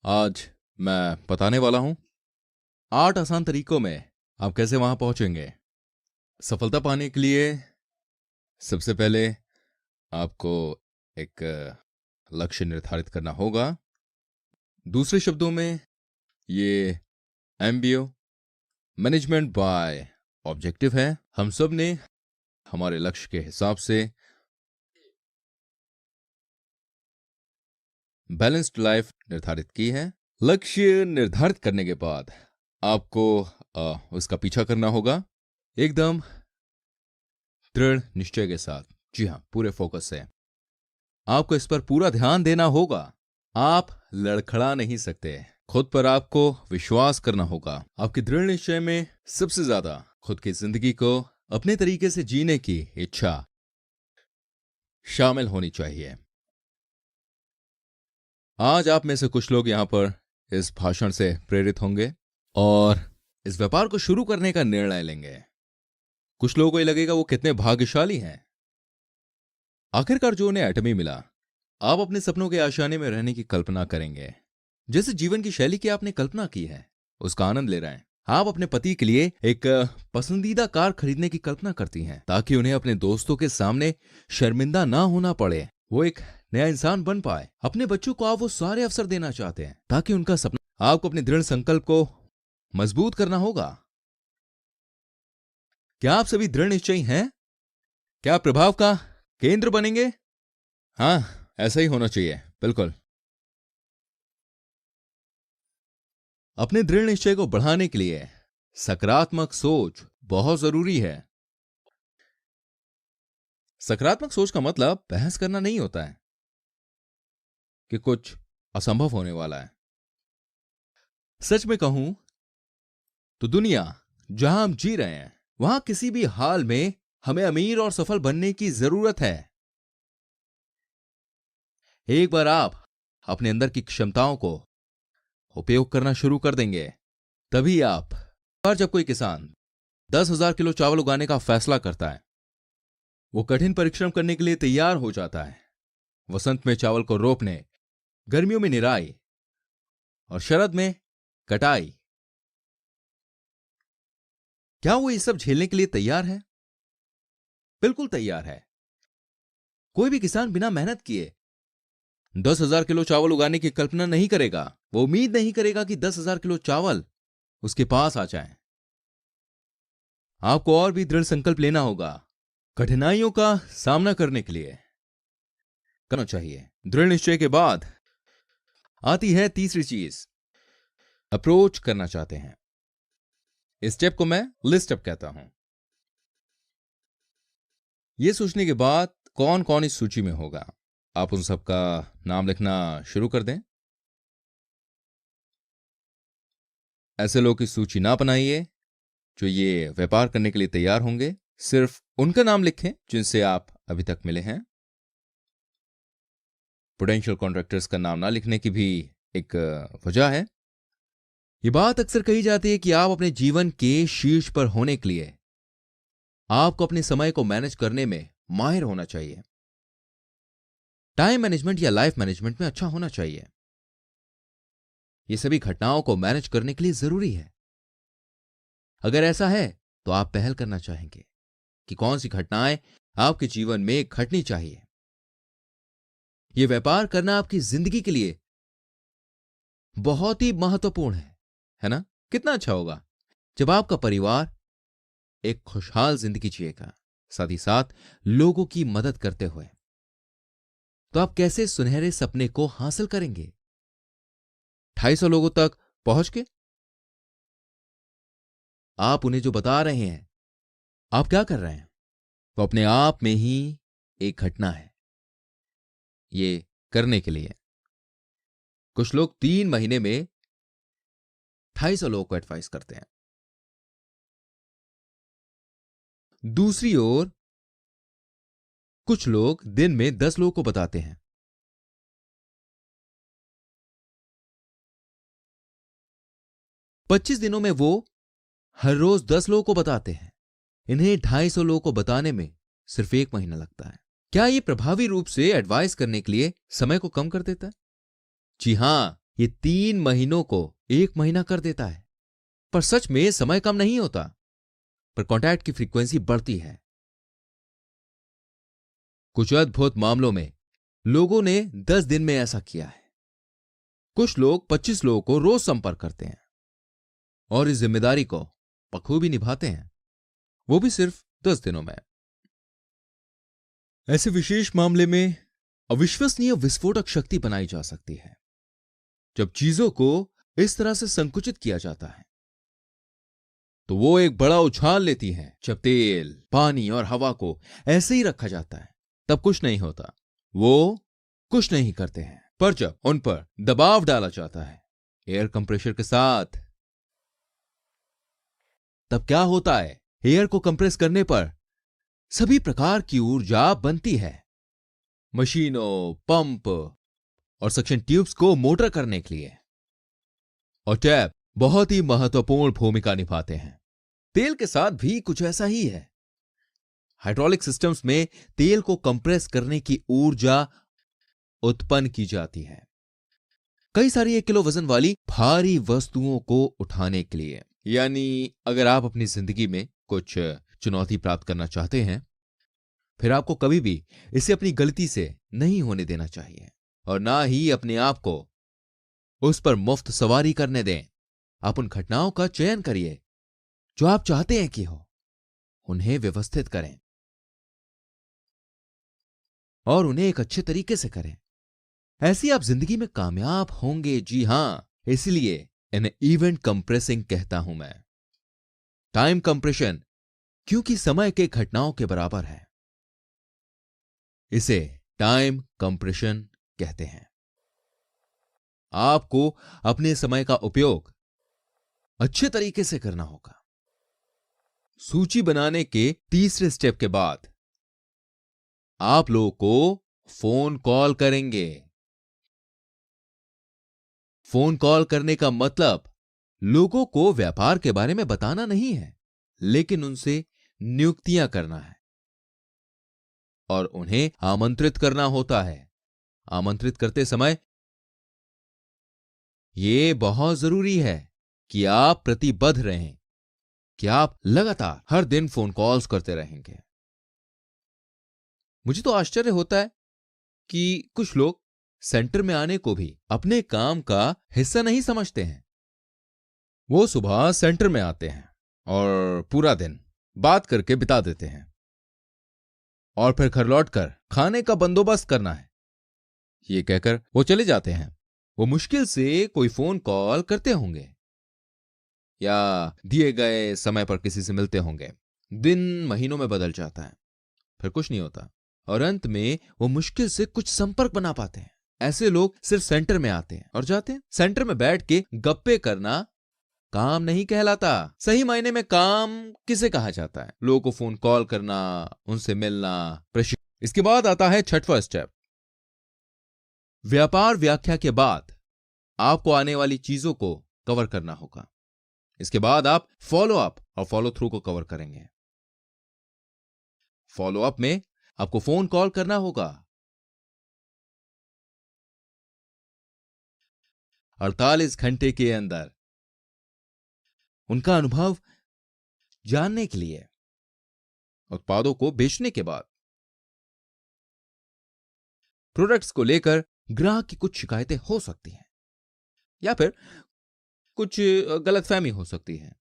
आज मैं बताने वाला हूं 8 आसान तरीकों में आप कैसे वहां पहुंचेंगे। सफलता पाने के लिए सबसे पहले आपको एक लक्ष्य निर्धारित करना होगा। दूसरे शब्दों में ये एमबीओ मैनेजमेंट बाय ऑब्जेक्टिव है। हम सब ने हमारे लक्ष्य के हिसाब से बैलेंस्ड लाइफ निर्धारित की है। लक्ष्य निर्धारित करने के बाद आपको उसका पीछा करना होगा एकदम दृढ़ निश्चय के साथ। जी हाँ, पूरे फोकस से आपको इस पर पूरा ध्यान देना होगा। आप लड़खड़ा नहीं सकते। खुद पर आपको विश्वास करना होगा। आपके दृढ़ निश्चय में सबसे ज्यादा खुद की जिंदगी को अपने तरीके से जीने की इच्छा शामिल होनी चाहिए। आज आप में से कुछ लोग यहां पर इस भाषण से प्रेरित होंगे और इस व्यापार को शुरू करने का निर्णय लेंगे। कुछ लोगों को ये लगेगा वो कितने भाग्यशाली हैं, आखिरकार जो उन्हें एटमी मिला। आप अपने सपनों के आशियाने में रहने की कल्पना करेंगे। जैसे जीवन की शैली की आपने कल्पना की है उसका आनंद ले रहे हैं। आप अपने पति के लिए एक पसंदीदा कार खरीदने की कल्पना करती हैं ताकि उन्हें अपने दोस्तों के सामने शर्मिंदा ना होना पड़े। वो एक नया इंसान बन पाए। अपने बच्चों को आप वो सारे अवसर देना चाहते हैं ताकि उनका सपना। आपको अपने दृढ़ संकल्प को मजबूत करना होगा। क्या आप सभी दृढ़ निश्चयी हैं? क्या आप प्रभाव का केंद्र बनेंगे? हाँ, ऐसा ही होना चाहिए। बिल्कुल। अपने दृढ़ निश्चय को बढ़ाने के लिए सकारात्मक सोच बहुत जरूरी है। सकारात्मक सोच का मतलब बहस करना नहीं होता है कि कुछ असंभव होने वाला है। सच में कहूं तो दुनिया जहां हम जी रहे हैं वहां किसी भी हाल में हमें अमीर और सफल बनने की जरूरत है। एक बार आप अपने अंदर की क्षमताओं को उपयोग करना शुरू कर देंगे तभी आप। पर जब कोई किसान 10,000 किलो चावल उगाने का फैसला करता है, वो कठिन परिश्रम करने के लिए तैयार हो जाता है। वसंत में चावल को रोपने, गर्मियों में निराई और शरद में कटाई। क्या वो ये सब झेलने के लिए तैयार है? बिल्कुल तैयार है। कोई भी किसान बिना मेहनत किए 10,000 किलो चावल उगाने की कल्पना नहीं करेगा। वो उम्मीद नहीं करेगा कि 10,000 किलो चावल उसके पास आ जाए। आपको और भी दृढ़ संकल्प लेना होगा। कठिनाइयों का सामना करने के लिए करना चाहिए। दृढ़ निश्चय के बाद आती है तीसरी चीज, अप्रोच करना चाहते हैं। इस स्टेप को मैं लिस्ट अप कहता हूं। यह सोचने के बाद कौन कौन इस सूची में होगा, आप उन सबका नाम लिखना शुरू कर दें। ऐसे लोग की सूची ना बनाइए जो ये व्यापार करने के लिए तैयार होंगे। सिर्फ उनका नाम लिखें जिनसे आप अभी तक मिले हैं। पोटेंशियल कॉन्ट्रैक्टर्स का नाम ना लिखने की भी एक वजह है। यह बात अक्सर कही जाती है कि आप अपने जीवन के शीर्ष पर होने के लिए आपको अपने समय को मैनेज करने में माहिर होना चाहिए। टाइम मैनेजमेंट या लाइफ मैनेजमेंट में अच्छा होना चाहिए। ये सभी घटनाओं को मैनेज करने के लिए जरूरी है। अगर ऐसा है तो आप पहल करना चाहेंगे कि कौन सी घटनाएं आपके जीवन में घटनी चाहिए। यह व्यापार करना आपकी जिंदगी के लिए बहुत ही महत्वपूर्ण है ना? कितना अच्छा होगा जब आपका परिवार एक खुशहाल जिंदगी जिएगा, साथ ही साथ लोगों की मदद करते हुए। तो आप कैसे सुनहरे सपने को हासिल करेंगे? 250 लोगों तक पहुंच के आप उन्हें जो बता रहे हैं, आप क्या कर रहे हैं, वो अपने आप में ही एक घटना है। ये करने के लिए कुछ लोग 3 महीने में 250 लोगों को एडवाइस करते हैं। दूसरी ओर कुछ लोग दिन में 10 लोगों को बताते हैं। पच्चीस दिनों में वो हर रोज 10 लोगों को बताते हैं। इन्हें 250 लोगों को बताने में सिर्फ 1 महीना लगता है। क्या ये प्रभावी रूप से एडवाइस करने के लिए समय को कम कर देता है? जी हां, ये 3 महीनों को 1 महीना कर देता है। पर सच में समय कम नहीं होता, पर कांटेक्ट की फ्रीक्वेंसी बढ़ती है। कुछ अद्भुत मामलों में लोगों ने 10 दिन में ऐसा किया है। कुछ लोग 25 लोगों को रोज संपर्क करते हैं और इस जिम्मेदारी को बखूबी निभाते हैं, वो भी सिर्फ 10 दिनों में। ऐसे विशेष मामले में अविश्वसनीय विस्फोटक शक्ति बनाई जा सकती है। जब चीजों को इस तरह से संकुचित किया जाता है तो वो एक बड़ा उछाल लेती हैं। जब तेल, पानी और हवा को ऐसे ही रखा जाता है तब कुछ नहीं होता, वो कुछ नहीं करते हैं। पर जब उन पर दबाव डाला जाता है एयर कंप्रेशर के साथ, तब क्या होता है? एयर को कंप्रेस करने पर सभी प्रकार की ऊर्जा बनती है। मशीनों, पंप और सक्शन ट्यूब्स को मोटर करने के लिए। और टैप बहुत ही महत्वपूर्ण भूमिका निभाते हैं। तेल के साथ भी कुछ ऐसा ही है। हाइड्रोलिक सिस्टम्स में तेल को कंप्रेस करने की ऊर्जा उत्पन्न की जाती है कई सारी 1 किलो वजन वाली भारी वस्तुओं को उठाने के लिए। यानी अगर आप अपनी जिंदगी में कुछ चुनौती प्राप्त करना चाहते हैं, फिर आपको कभी भी इसे अपनी गलती से नहीं होने देना चाहिए और ना ही अपने आप को उस पर मुफ्त सवारी करने दें। आप उन घटनाओं का चयन करिए जो आप चाहते हैं कि हो, उन्हें व्यवस्थित करें और उन्हें एक अच्छे तरीके से करें। ऐसी आप जिंदगी में कामयाब होंगे। जी हां, इसलिए इन्हें इवेंट कंप्रेसिंग कहता हूं मैं। टाइम कंप्रेशन क्योंकि समय के घटनाओं के बराबर है, इसे टाइम कंप्रेशन कहते हैं। आपको अपने समय का उपयोग अच्छे तरीके से करना होगा। सूची बनाने के तीसरे स्टेप के बाद आप लोगों को फोन कॉल करेंगे। फोन कॉल करने का मतलब लोगों को व्यापार के बारे में बताना नहीं है, लेकिन उनसे नियुक्तियां करना है और उन्हें आमंत्रित करना होता है। आमंत्रित करते समय यह बहुत जरूरी है कि आप प्रतिबद्ध रहें, कि आप लगातार हर दिन फोन कॉल्स करते रहेंगे। मुझे तो आश्चर्य होता है कि कुछ लोग सेंटर में आने को भी अपने काम का हिस्सा नहीं समझते हैं। वो सुबह सेंटर में आते हैं और पूरा दिन बात करके बिता देते हैं और फिर घर लौटकर खाने का बंदोबस्त करना है, ये कहकर वो चले जाते हैं। वो मुश्किल से कोई फोन कॉल करते होंगे या दिए गए समय पर किसी से मिलते होंगे। दिन महीनों में बदल जाता है, फिर कुछ नहीं होता और अंत में वो मुश्किल से कुछ संपर्क बना पाते हैं। ऐसे लोग सिर्फ सेंटर में आते हैं और जाते हैं। सेंटर में बैठ के गप्पे करना काम नहीं कहलाता। सही मायने में काम किसे कहा जाता है? लोगों को फोन कॉल करना, उनसे मिलना, प्रशिक्षण। इसके बाद आता है छठवां स्टेप। व्यापार व्याख्या के बाद आपको आने वाली चीजों को कवर करना होगा। इसके बाद आप फॉलो अप और फॉलो थ्रू को कवर करेंगे। फॉलो अप में आपको फोन कॉल करना होगा। 48 घंटे के अंदर उनका अनुभव जानने के लिए, उत्पादों को बेचने के बाद, प्रोडक्ट्स को लेकर ग्राहक की कुछ शिकायतें हो सकती हैं या फिर कुछ गलतफहमी हो सकती है।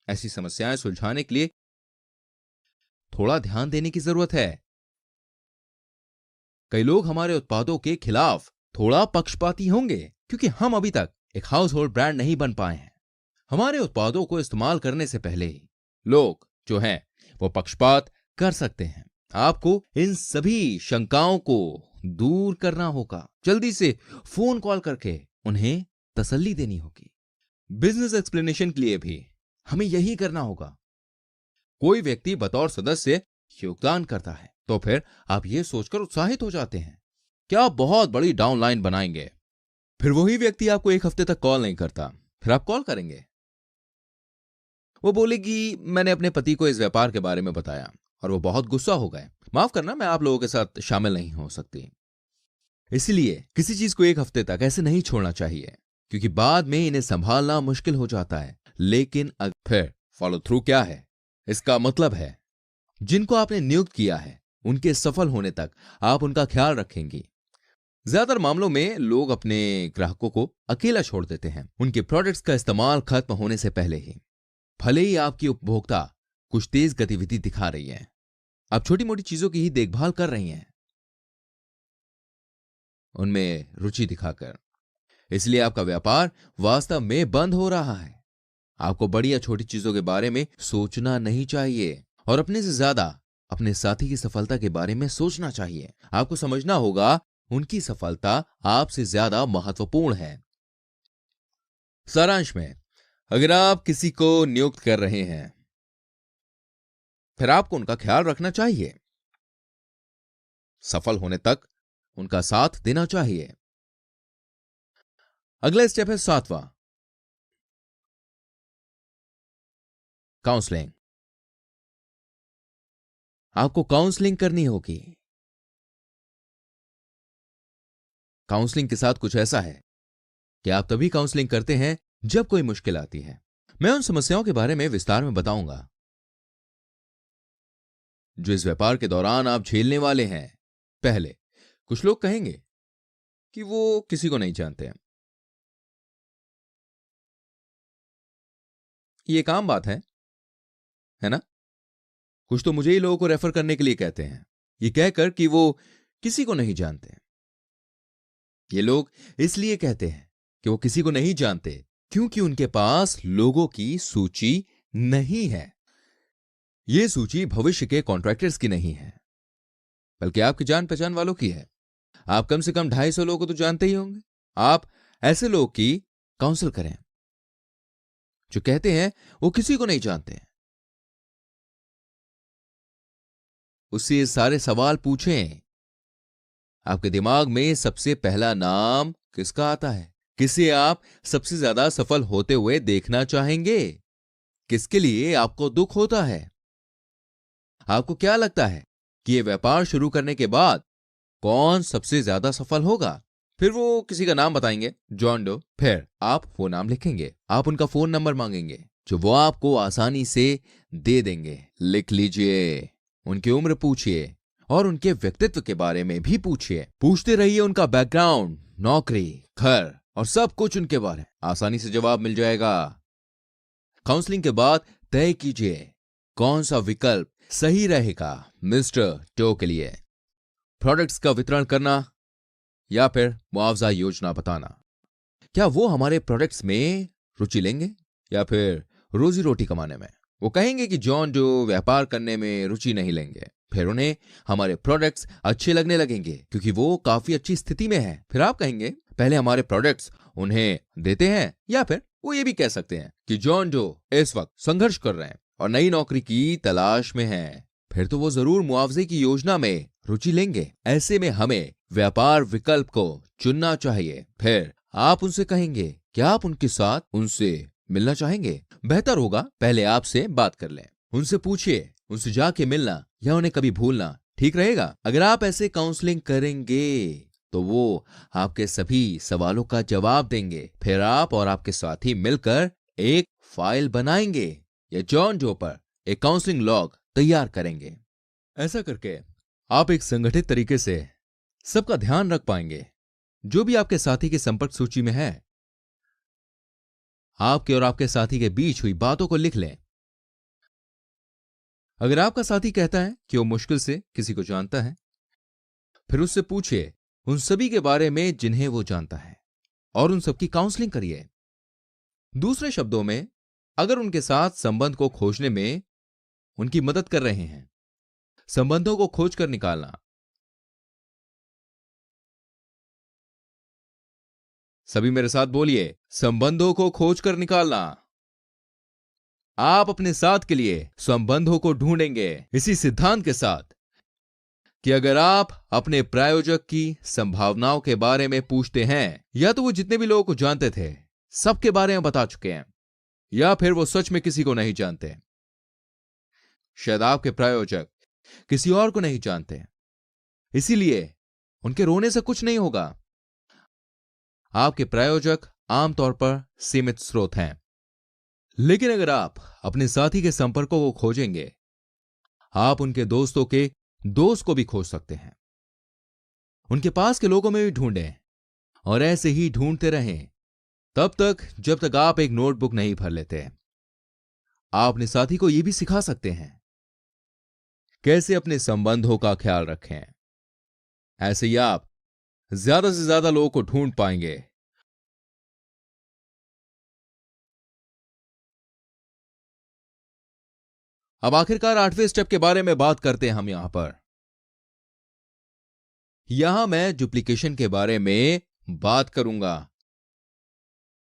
ऐसी समस्याएं सुलझाने के लिए थोड़ा ध्यान देने की जरूरत है। कई लोग हमारे उत्पादों के खिलाफ थोड़ा पक्षपाती होंगे क्योंकि हम अभी तक एक हाउस होल्ड ब्रांड नहीं बन पाए हैं। हमारे उत्पादों को इस्तेमाल करने से पहले ही लोग जो हैं वो पक्षपात कर सकते हैं। आपको इन सभी शंकाओं को दूर करना होगा। जल्दी से फोन कॉल करके उन्हें तसल्ली देनी होगी। बिजनेस एक्सप्लेनेशन के लिए भी हमें यही करना होगा। कोई व्यक्ति बतौर सदस्य योगदान करता है तो फिर आप यह सोचकर उत्साहित हो जाते हैं कि आप बहुत बड़ी डाउनलाइन बनाएंगे। फिर वही व्यक्ति आपको 1 हफ्ते तक कॉल नहीं करता, फिर आप कॉल करेंगे। वो बोलेगी मैंने अपने पति को इस व्यापार के बारे में बताया और वो बहुत गुस्सा हो गए। माफ करना, मैं आप लोगों के साथ शामिल नहीं हो सकती। इसलिए किसी चीज को एक हफ्ते तक ऐसे नहीं छोड़ना चाहिए, क्योंकि बाद में इन्हें संभालना मुश्किल हो जाता है। लेकिन फिर फॉलो थ्रू क्या है? इसका मतलब है जिनको आपने नियुक्त किया है उनके सफल होने तक आप उनका ख्याल रखेंगी। ज्यादातर मामलों में लोग अपने ग्राहकों को अकेला छोड़ देते हैं उनके प्रोडक्ट्स का इस्तेमाल खत्म होने से पहले ही। भले ही आपकी उपभोक्ता कुछ तेज गतिविधि दिखा रही है, आप छोटी मोटी चीजों की ही देखभाल कर रही हैं, उनमें रुचि दिखाकर। इसलिए आपका व्यापार वास्तव में बंद हो रहा है। आपको बड़ी या छोटी चीजों के बारे में सोचना नहीं चाहिए और अपने से ज्यादा अपने साथी की सफलता के बारे में सोचना चाहिए। आपको समझना होगा उनकी सफलता आपसे ज्यादा महत्वपूर्ण है। सारांश में, अगर आप किसी को नियुक्त कर रहे हैं फिर आपको उनका ख्याल रखना चाहिए, सफल होने तक उनका साथ देना चाहिए। अगला स्टेप है 7वां, काउंसलिंग। आपको काउंसलिंग करनी होगी। काउंसलिंग के साथ कुछ ऐसा है कि आप तभी काउंसलिंग करते हैं जब कोई मुश्किल आती है। मैं उन समस्याओं के बारे में विस्तार में बताऊंगा जो इस व्यापार के दौरान आप झेलने वाले हैं। पहले, कुछ लोग कहेंगे कि वो किसी को नहीं जानते हैं। ये एक आम बात है ना? कुछ तो मुझे ही लोगों को रेफर करने के लिए कहते हैं, ये कहकर कि वो किसी को नहीं जानते। ये लोग इसलिए कहते हैं कि वो किसी को नहीं जानते क्योंकि उनके पास लोगों की सूची नहीं है। ये सूची भविष्य के कॉन्ट्रैक्टर्स की नहीं है, बल्कि आपकी जान पहचान वालों की है। आप कम से कम 250 लोगों को तो जानते ही होंगे। आप ऐसे लोग की काउंसिल करें जो कहते हैं वो किसी को नहीं जानते। उससे सारे सवाल पूछें। आपके दिमाग में सबसे पहला नाम किसका आता है? किसे आप सबसे ज्यादा सफल होते हुए देखना चाहेंगे? किसके लिए आपको दुख होता है? आपको क्या लगता है कि यह व्यापार शुरू करने के बाद कौन सबसे ज्यादा सफल होगा? फिर वो किसी का नाम बताएंगे, जॉन डो। फिर आप वो नाम लिखेंगे। आप उनका फोन नंबर मांगेंगे जो वो आपको आसानी से दे देंगे। लिख लीजिए, उनकी उम्र पूछिए और उनके व्यक्तित्व के बारे में भी पूछिए। पूछते रहिए उनका बैकग्राउंड, नौकरी, घर और सब कुछ उनके बारे में। आसानी से जवाब मिल जाएगा। काउंसलिंग के बाद तय कीजिए कौन सा विकल्प सही रहेगा मिस्टर टो के लिए। प्रोडक्ट्स का वितरण करना या फिर मुआवजा योजना बताना। क्या वो हमारे प्रोडक्ट्स में रुचि लेंगे या फिर रोजी रोटी कमाने में? वो कहेंगे कि जॉन जो व्यापार करने में रुचि नहीं लेंगे। फिर उन्हें हमारे प्रोडक्ट्स अच्छे लगने लगेंगे क्योंकि वो काफी अच्छी स्थिति में है। फिर आप कहेंगे पहले हमारे प्रोडक्ट्स उन्हें देते हैं, या फिर वो ये भी कह सकते हैं कि जॉन जो इस वक्त संघर्ष कर रहे हैं और नई नौकरी की तलाश में हैं। फिर तो वो जरूर मुआवजे की योजना में रुचि लेंगे। ऐसे में हमें व्यापार विकल्प को चुनना चाहिए। फिर आप उनसे कहेंगे क्या आप उनके साथ उनसे मिलना चाहेंगे? बेहतर होगा पहले आपसे बात कर लें। उनसे पूछिए, उनसे जाके मिलना या उन्हें कभी भूलना ठीक रहेगा। अगर आप ऐसे काउंसलिंग करेंगे तो वो आपके सभी सवालों का जवाब देंगे। फिर आप और आपके साथी मिलकर एक फाइल बनाएंगे या जॉन डो पर एक काउंसलिंग लॉग तैयार करेंगे। ऐसा करके आप एक संगठित तरीके से सबका ध्यान रख पाएंगे। जो भी आपके साथी की संपर्क सूची में है, आपके और आपके साथी के बीच हुई बातों को लिख लें। अगर आपका साथी कहता है कि वो मुश्किल से किसी को जानता है, फिर उससे पूछिए उन सभी के बारे में जिन्हें वो जानता है और उन सबकी काउंसलिंग करिए। दूसरे शब्दों में, अगर उनके साथ संबंध को खोजने में उनकी मदद कर रहे हैं, संबंधों को खोजकर निकालना। सभी मेरे साथ बोलिए, संबंधों को खोजकर निकालना। आप अपने साथ के लिए संबंधों को ढूंढेंगे इसी सिद्धांत के साथ कि अगर आप अपने प्रायोजक की संभावनाओं के बारे में पूछते हैं, या तो वो जितने भी लोगों को जानते थे सबके बारे में बता चुके हैं, या फिर वो सच में किसी को नहीं जानते। शायद आपके प्रायोजक किसी और को नहीं जानते। इसीलिए उनके रोने से कुछ नहीं होगा। आपके प्रायोजक आमतौर पर सीमित स्रोत हैं, लेकिन अगर आप अपने साथी के संपर्कों को खोजेंगे, आप उनके दोस्तों के दोस्त को भी खोज सकते हैं। उनके पास के लोगों में भी ढूंढें और ऐसे ही ढूंढते रहें तब तक जब तक आप एक नोटबुक नहीं भर लेते। आप अपने साथी को यह भी सिखा सकते हैं कैसे अपने संबंधों का ख्याल रखें। ऐसे ही आप ज्यादा से ज्यादा लोगों को ढूंढ पाएंगे। अब आखिरकार 8वें स्टेप के बारे में बात करते हैं हम यहां मैं डुप्लीकेशन के बारे में बात करूंगा।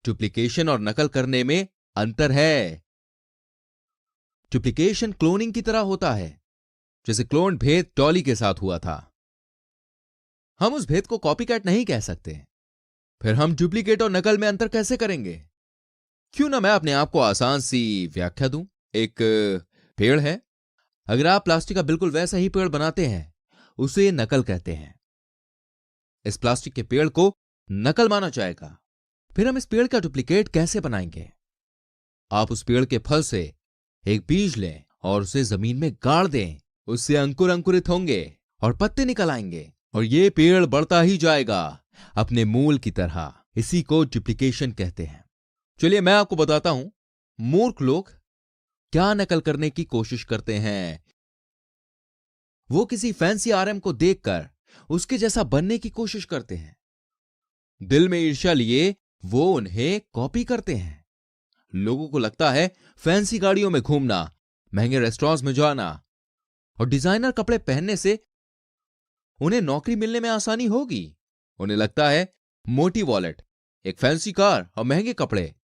डुप्लीकेशन और नकल करने में अंतर है। डुप्लीकेशन क्लोनिंग की तरह होता है, जैसे क्लोन भेद डॉली के साथ हुआ था। हम उस भेद को कॉपीकैट नहीं कह सकते। फिर हम डुप्लीकेट और नकल में अंतर कैसे करेंगे? क्यों ना मैं अपने आप को आसान सी व्याख्या दूं। एक पेड़ है, अगर आप प्लास्टिक का बिल्कुल वैसा ही पेड़ बनाते हैं, उसे नकल कहते हैं। इस प्लास्टिक के पेड़ को नकल माना जाएगा। फिर हम इस पेड़ का डुप्लीकेट कैसे बनाएंगे? आप उस पेड़ के फल से एक बीज लें और उसे जमीन में गाड़ दें। उससे अंकुर अंकुरित होंगे और पत्ते निकल आएंगे और ये पेड़ बढ़ता ही जाएगा अपने मूल की तरह। इसी को डुप्लीकेशन कहते हैं। चलिए मैं आपको बताता हूं मूर्ख लोग क्या नकल करने की कोशिश करते हैं। वो किसी फैंसी आरएम को देखकर उसके जैसा बनने की कोशिश करते हैं। दिल में ईर्ष्या लिए वो उन्हें कॉपी करते हैं। लोगों को लगता है फैंसी गाड़ियों में घूमना, महंगे रेस्टोरेंट्स में जाना और डिजाइनर कपड़े पहनने से उन्हें नौकरी मिलने में आसानी होगी। उन्हें लगता है मोटी वॉलेट, एक फैंसी कार और महंगे कपड़े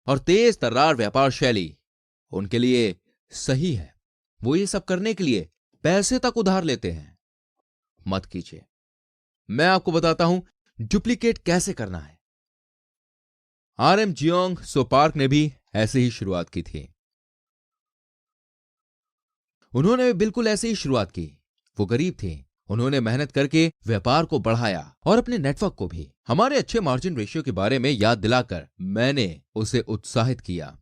और तेज तर्रार व्यापार शैली उनके लिए सही है। वो ये सब करने के लिए पैसे तक उधार लेते हैं। मत कीजिए। मैं आपको बताता हूं डुप्लीकेट कैसे करना है। आरएम जियोंग सो पार्क ने भी ऐसे ही शुरुआत की थी। उन्होंने बिल्कुल ऐसे ही शुरुआत की। वो गरीब थे। उन्होंने मेहनत करके व्यापार को बढ़ाया और अपने नेटवर्क को भी। हमारे अच्छे मार्जिन रेशियो के बारे में याद दिलाकर मैंने उसे उत्साहित किया।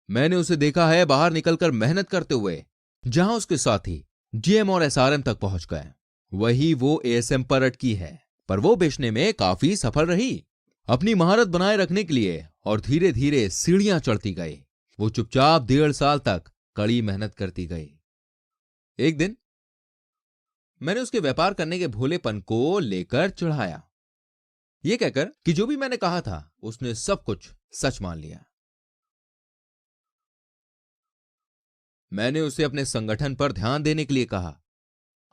मैंने उसे देखा है बाहर निकलकर मेहनत करते हुए, जहां उसके साथी जीएम और एसआरएम तक पहुंच गए। वही वो एएसएम पर अटकी है, पर वो बेचने में काफी सफल रही। अपनी महारत बनाए रखने के लिए और धीरे धीरे सीढ़ियां चढ़ती गई। वो चुपचाप 1.5 साल तक कड़ी मेहनत करती गई। एक दिन मैंने उसके व्यापार करने के भोलेपन को लेकर चिढ़ाया, यह कहकर कि जो भी मैंने कहा था उसने सब कुछ सच मान लिया। मैंने उसे अपने संगठन पर ध्यान देने के लिए कहा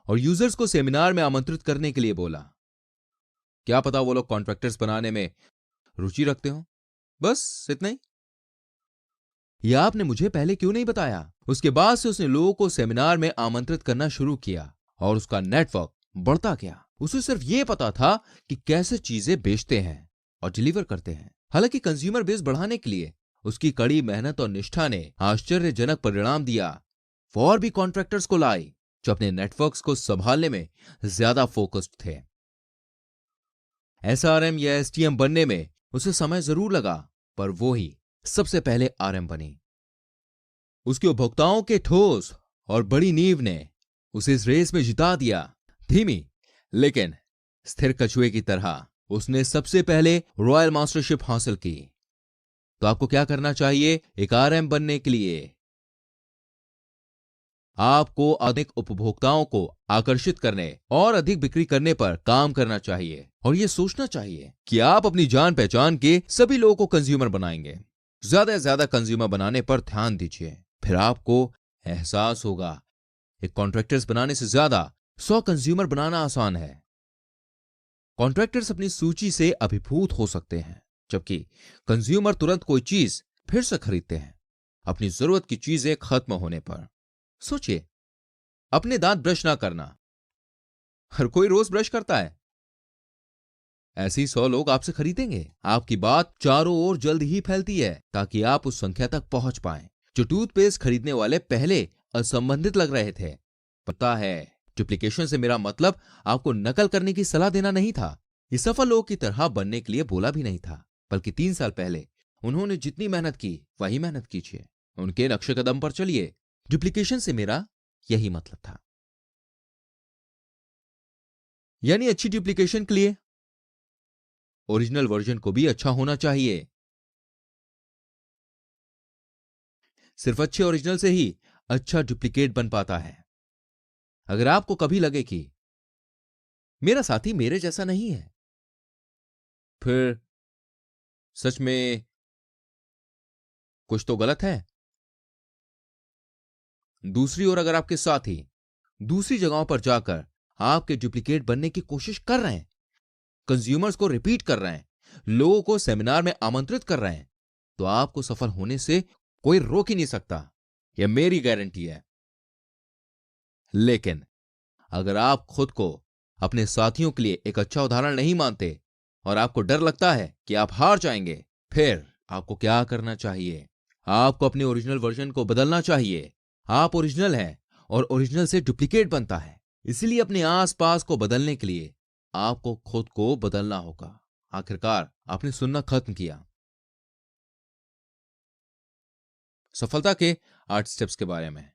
और यूजर्स को सेमिनार में आमंत्रित करने के लिए बोला। क्या पता वो लोग कॉन्ट्रैक्टर्स बनाने में रुचि रखते हो। बस इतना ही। यह आपने मुझे पहले क्यों नहीं बताया? उसके बाद से उसने लोगों को सेमिनार में आमंत्रित करना शुरू किया और उसका नेटवर्क बढ़ता गया। उसे सिर्फ यह पता था कि कैसे चीजें बेचते हैं और डिलीवर करते हैं। हालांकि कंज्यूमर बेस बढ़ाने के लिए उसकी कड़ी मेहनत और निष्ठा ने आश्चर्यजनक परिणाम दिया। वो और भी कॉन्ट्रैक्टर्स को लाए जो अपने नेटवर्क्स को संभालने में ज्यादा फोकस्ड थे। एसआरएम या एसटीएम बनने में उसे समय जरूर लगा, पर वो ही सबसे पहले आरएम बनी। उसके उपभोक्ताओं के ठोस और बड़ी नींव ने उसे इस रेस में जिता दिया। धीमी लेकिन स्थिर कछुए की तरह उसने सबसे पहले रॉयल मास्टरशिप हासिल की। तो आपको क्या करना चाहिए एक आरएम बनने के लिए? आपको अधिक उपभोक्ताओं को आकर्षित करने और अधिक बिक्री करने पर काम करना चाहिए और यह सोचना चाहिए कि आप अपनी जान पहचान के सभी लोगों को कंज्यूमर बनाएंगे। ज्यादा से ज्यादा कंज्यूमर बनाने पर ध्यान दीजिए। फिर आपको एहसास होगा एक कॉन्ट्रैक्टर्स बनाने से ज्यादा 100 कंज्यूमर बनाना आसान है। कॉन्ट्रैक्टर्स अपनी सूची से अभिभूत हो सकते हैं, जबकि कंज्यूमर तुरंत कोई चीज फिर से खरीदते हैं अपनी जरूरत की चीजें खत्म होने पर। सोचिए, अपने दांत ब्रश ना करना, हर कोई रोज ब्रश करता है। ऐसे ही 100 लोग आपसे खरीदेंगे। आपकी बात चारों ओर जल्द ही फैलती है ताकि आप उस संख्या तक पहुंच पाएं। जो टूथपेस्ट खरीदने वाले पहले असंबंधित लग रहे थे, पता है डुप्लीकेशन से मेरा मतलब आपको नकल करने की सलाह देना नहीं था। ये सफल लोगों की तरह बनने के लिए बोला भी नहीं था, बल्कि 3 साल पहले उन्होंने जितनी मेहनत की वही मेहनत कीजिए, उनके नक्शे कदम पर चलिए। डुप्लीकेशन से मेरा यही मतलब था। यानी अच्छी डुप्लीकेशन के लिए ओरिजिनल वर्जन को भी अच्छा होना चाहिए। सिर्फ अच्छे ओरिजिनल से ही अच्छा डुप्लीकेट बन पाता है। अगर आपको कभी लगे कि मेरा साथी मेरे जैसा नहीं है, फिर सच में कुछ तो गलत है। दूसरी ओर अगर आपके साथी दूसरी जगहों पर जाकर आपके डुप्लीकेट बनने की कोशिश कर रहे हैं, कंज्यूमर्स को रिपीट कर रहे हैं, लोगों को सेमिनार में आमंत्रित कर रहे हैं, तो आपको सफल होने से कोई रोक ही नहीं सकता। यह मेरी गारंटी है। लेकिन अगर आप खुद को अपने साथियों के लिए एक अच्छा उदाहरण नहीं मानते और आपको डर लगता है कि आप हार जाएंगे, फिर आपको क्या करना चाहिए? आपको अपने ओरिजिनल वर्जन को बदलना चाहिए। आप ओरिजिनल हैं और ओरिजिनल से डुप्लीकेट बनता है। इसलिए अपने आसपास को बदलने के लिए आपको खुद को बदलना होगा। आखिरकार आपने सुनना खत्म किया सफलता के 8 स्टेप्स के बारे में।